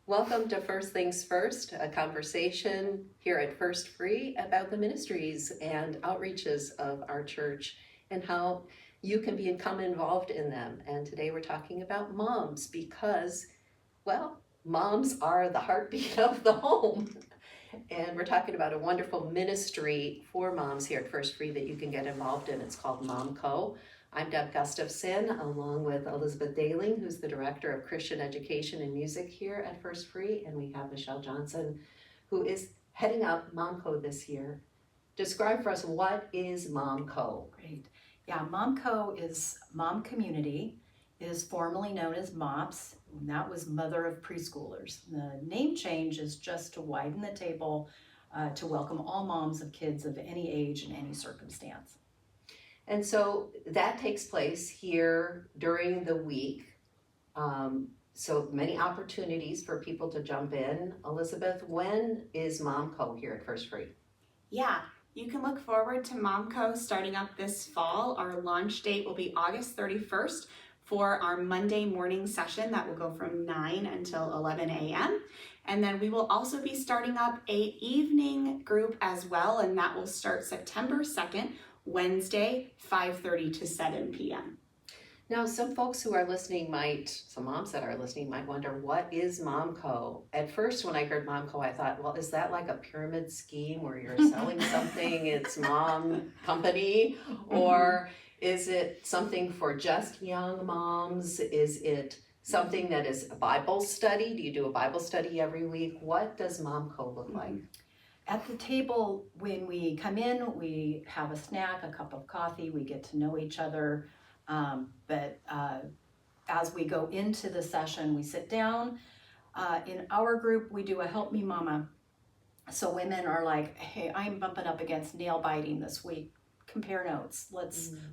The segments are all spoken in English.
Welcome to First Things First, a conversation here at First Free about the ministries and outreaches of our church and how you can become involved in them. And today we're talking about moms because, well, moms are the heartbeat of the home. And we're talking about a wonderful ministry for moms here at First Free that you can get involved in. It's called MomCo. I'm Deb Gustafson, along with Elizabeth Dailing, who's the Director of Christian Education and Music here at First Free, and we have Michelle Johnson, who is heading up MomCo this year. Describe for us, what is MomCo? Great. Yeah, MomCo is Mom Community, is formerly known as MOPS, and that was Mother of Preschoolers. The name change is just to widen the table to welcome all moms of kids of any age and any circumstance. And so that takes place here during the week. So many opportunities for people to jump in. Elizabeth, when is MomCo here at First Free? Yeah, you can look forward to MomCo starting up this fall. Our launch date will be August 31st for our Monday morning session that will go from 9 until 11 a.m. And then we will also be starting up an evening group as well, and that will start September 2nd, Wednesday, 5:30 to 7 p.m. Now, some folks who are listening some moms that are listening might wonder, what is MomCo? At first, when I heard MomCo, I thought, well, is that like a pyramid scheme where you're selling something, it's mom company? Or is it something for just young moms? Is it something that is a Bible study? Do you do a Bible study every week? What does MomCo look like? At the table, when we come in, we have a snack, a cup of coffee, we get to know each other. But as we go into the session, we sit down. In our group, we do a Help Me Mama. So women are like, hey, I'm bumping up against nail biting this week. Compare notes.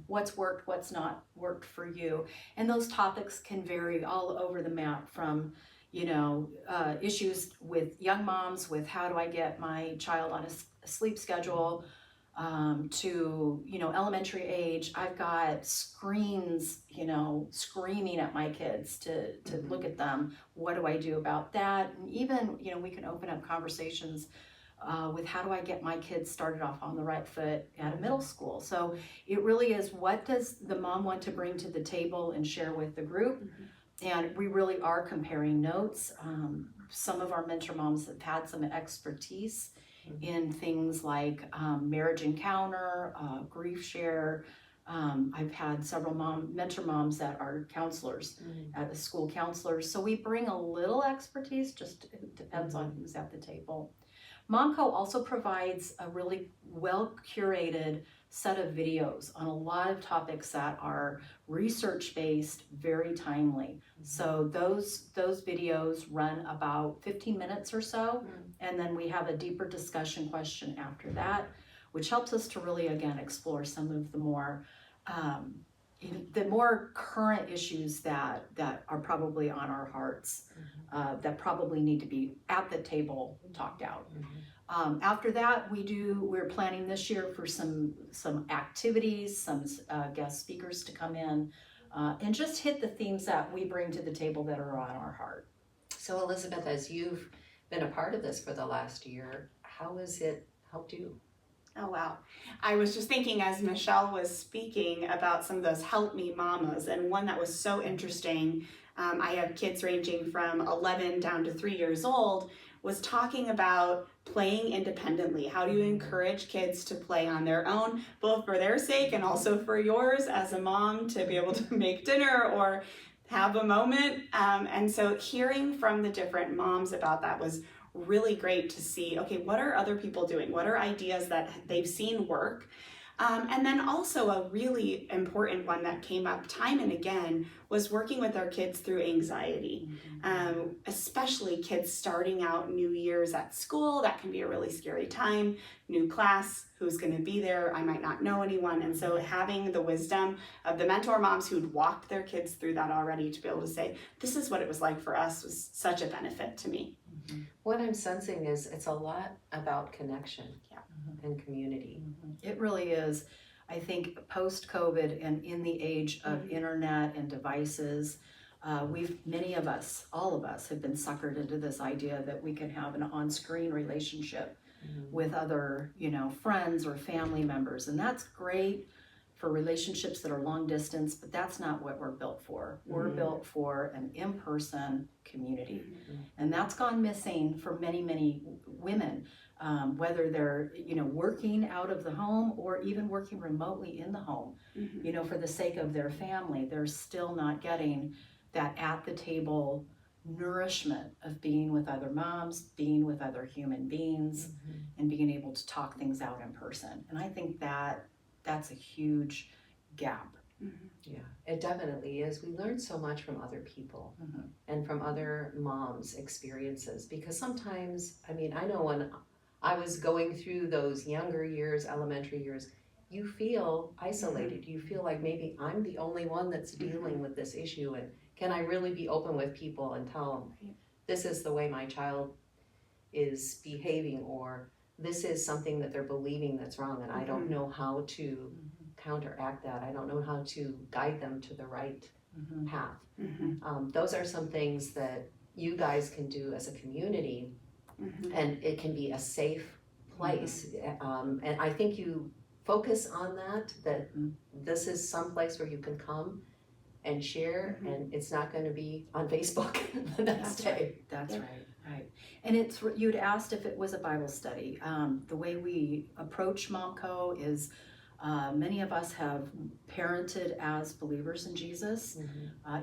What's worked, what's not worked for you. And those topics can vary all over the map from issues with young moms with how do I get my child on a sleep schedule, to, elementary age. I've got screens, screaming at my kids to look at them. What do I do about that? And even, we can open up conversations with how do I get my kids started off on the right foot at a middle school. So it really is, what does the mom want to bring to the table and share with the group? And we really are comparing notes. Some of our mentor moms have had some expertise in things like marriage encounter, grief share. I've had several mentor moms that are counselors, at the school counselors. So we bring a little expertise, just it depends on who's at the table. MomCo also provides a really well-curated set of videos on a lot of topics that are research-based, very timely. So those videos run about 15 minutes or so, and then we have a deeper discussion question after that, which helps us to really, again, explore some of the more current issues that are probably on our hearts, that probably need to be at the table talked out. After that, we're planning this year for some activities, some guest speakers to come in, and just hit the themes that we bring to the table that are on our heart. So Elizabeth, as you've been a part of this for the last year, how has it helped you? Oh, wow. I was just thinking as Michelle was speaking about some of those Help Me Mamas, and one that was so interesting, I have kids ranging from 11 down to 3 years old, was talking about playing independently. How do you encourage kids to play on their own, both for their sake and also for yours as a mom to be able to make dinner or have a moment? And so hearing from the different moms about that was really great to see, okay, what are other people doing? What are ideas that they've seen work? And then also a really important one that came up time and again was working with our kids through anxiety, especially kids starting out new years at school. That can be a really scary time. New class, who's going to be there? I might not know anyone. And so having the wisdom of the mentor moms who'd walked their kids through that already to be able to say, this is what it was like for us, was such a benefit to me. What I'm sensing is it's a lot about connection and community. It really is. I think post-COVID and in the age of internet and devices, Many of us, all of us, have been suckered into this idea that we can have an on-screen relationship with other, friends or family members, and that's great for relationships that are long distance, but that's not what we're built for. We're built for an in-person community, and that's gone missing for many, many women, whether they're, working out of the home or even working remotely in the home, for the sake of their family. They're still not getting that at the table nourishment of being with other moms, being with other human beings, and being able to talk things out in person. And I think that's a huge gap. Yeah, it definitely is. We learn so much from other people and from other moms' experiences, because sometimes, I know when I was going through those younger years, elementary years, you feel isolated. You feel like maybe I'm the only one that's dealing with this issue, and can I really be open with people and tell them this is the way my child is behaving, or this is something that they're believing that's wrong, and I don't know how to counteract that. I don't know how to guide them to the right path. Those are some things that you guys can do as a community, and it can be a safe place. And I think you focus on that this is some place where you can come and share, and it's not going to be on Facebook the next day. That's right. And you'd asked if it was a Bible study. The way we approach MomCo is many of us have parented as believers in Jesus.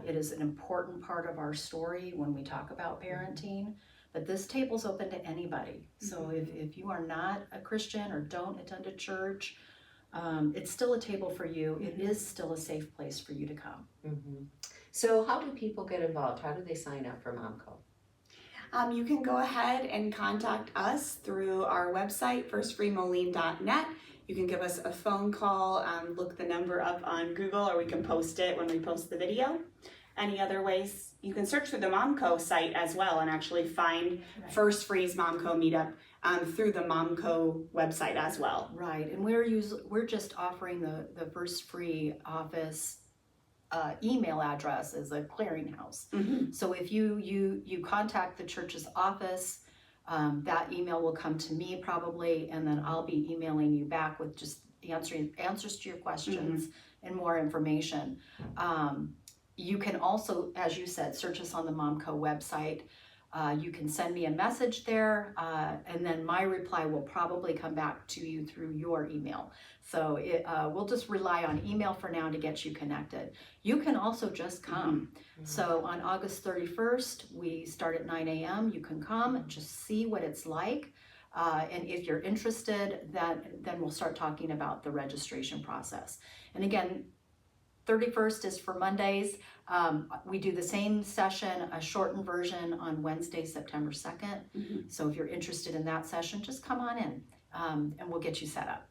It is an important part of our story when we talk about parenting, but this table's open to anybody. So if you are not a Christian or don't attend a church, it's still a table for you. It is still a safe place for you to come. So how do people get involved? How do they sign up for MomCo? You can go ahead and contact us through our website, firstfreemoline.net. You can give us a phone call, look the number up on Google, or we can post it when we post the video. Any other ways? You can search through the MomCo site as well and actually find First Free's MomCo meetup through the MomCo website as well. Right, and we're just offering the First Free office email address as a clearinghouse. So if you contact the church's office, that email will come to me probably, and then I'll be emailing you back with just answers to your questions and more information. You can also, as you said, search us on the MomCo website. You can send me a message there, and then my reply will probably come back to you through your email. So we'll just rely on email for now to get you connected. You can also just come. So on August 31st, we start at 9 a.m. You can come and just see what it's like. And if you're interested, then we'll start talking about the registration process. And again, 31st is for Mondays. We do the same session, a shortened version on Wednesday, September 2nd. So if you're interested in that session, just come on in and we'll get you set up.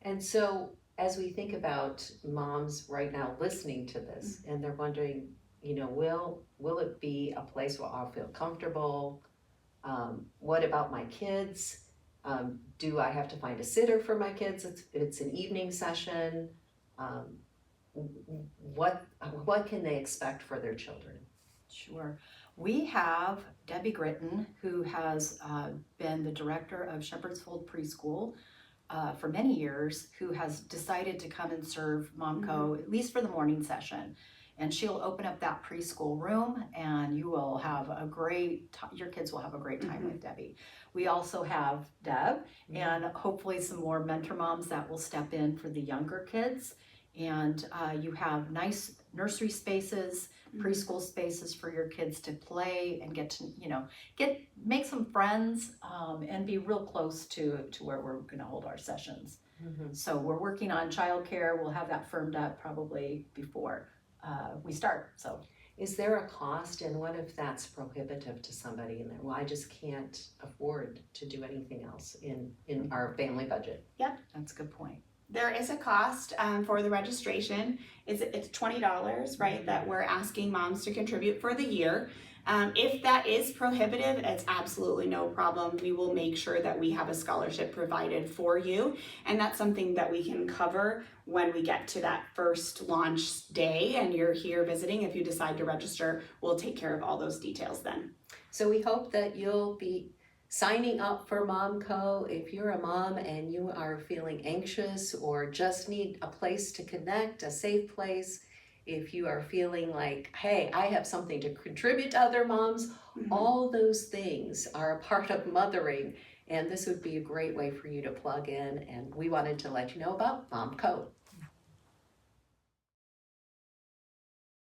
And so as we think about moms right now listening to this, and they're wondering, will it be a place where I'll feel comfortable? What about my kids? Do I have to find a sitter for my kids? It's an evening session. What can they expect for their children? Sure. We have Debbie Gritton, who has been the director of Shepherd's Fold Preschool for many years, who has decided to come and serve MomCo, at least for the morning session. And she'll open up that preschool room, and you will have your kids will have a great time with Debbie. We also have Deb, and hopefully some more mentor moms that will step in for the younger kids. And you have nice nursery spaces, preschool spaces for your kids to play and get to, make some friends and be real close to where we're going to hold our sessions. So we're working on childcare. We'll have that firmed up probably before we start. So, is there a cost, and what if that's prohibitive to somebody and I just can't afford to do anything else in our family budget? Yep, that's a good point. There is a cost for the registration. It's $20, right, that we're asking moms to contribute for the year. If that is prohibitive, it's absolutely no problem. We will make sure that we have a scholarship provided for you, and that's something that we can cover when we get to that first launch day and you're here visiting. If you decide to register, we'll take care of all those details then. So we hope that you'll be signing up for MomCo. If you're a mom and you are feeling anxious or just need a place to connect, a safe place, if you are feeling like, hey, I have something to contribute to other moms, all those things are a part of mothering, and this would be a great way for you to plug in, and we wanted to let you know about MomCo.